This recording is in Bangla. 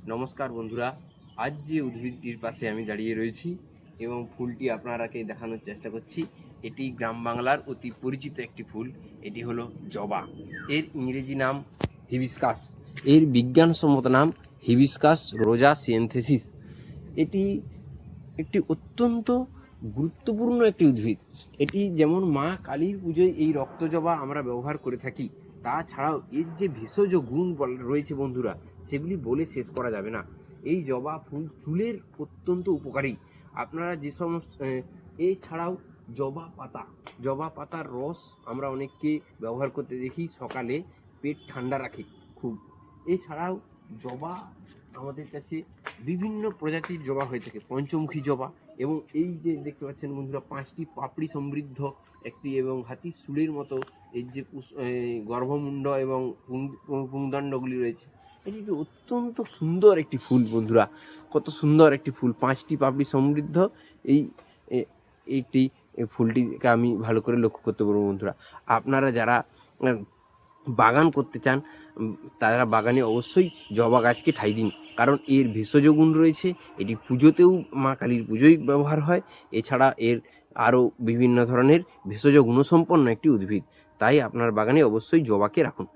নমস্কার বন্ধুরা, আজ যে উদ্ভিদটির পাশে আমি দাঁড়িয়ে রয়েছি এবং ফুলটি আপনারাকে দেখানোর চেষ্টা করছি, এটি গ্রাম বাংলার অতি পরিচিত একটি ফুল। এটি হলো জবা। এর ইংরেজি নাম হিবিস্কাস, এর বিজ্ঞানসম্মত নাম হিবিস্কাস রোজাসিয়েন্থেসিস। এটি একটি অত্যন্ত গুরুত্বপূর্ণ একটি উদ্ভিদ। এটি যেমন মা কালীর পুজোয় এই রক্তজবা আমরা ব্যবহার করে থাকি, তাছাড়াও এর যে ভেষজ গুণ রয়েছে বন্ধুরা, সেগুলি বলে শেষ করা যাবে না। এই জবা ফুল চুলের অত্যন্ত উপকারী। আপনারা যে সমস্ত এছাড়াও জবা পাতার রস আমরা অনেককে ব্যবহার করতে দেখি, সকালে পেট ঠান্ডা রাখে খুব। এছাড়াও জবা আমাদের কাছে বিভিন্ন প্রজাতির জবা হয়ে থাকে, পঞ্চমুখী জবা, এবং এই যে দেখতে পাচ্ছেন বন্ধুরা, 5টি পাপড়ি সমৃদ্ধ একটি এবং হাতির শুলের মতো এর যে গর্ভমুণ্ড এবং পুংদণ্ডগুলি রয়েছে, এটি একটি অত্যন্ত সুন্দর একটি ফুল বন্ধুরা। কত সুন্দর একটি ফুল, 5টি পাপড়ি সমৃদ্ধ এইটি ফুলটিকে আমি ভালো করে লক্ষ্য করতে পারবো বন্ধুরা। আপনারা যারা বাগান করতে চান, তারা বাগানে অবশ্যই জবা গাছকে ঠাঁই দিন, কারণ এর ভেষজ গুণ রয়েছে। এটি পুজোতেও, মা কালীর পুজোয় ব্যবহার হয়। এছাড়া এর আরও বিভিন্ন ধরনের ভেষজ গুণসম্পন্ন একটি উদ্ভিদ। তাই আপনার বাগানে অবশ্যই জবাকে রাখুন।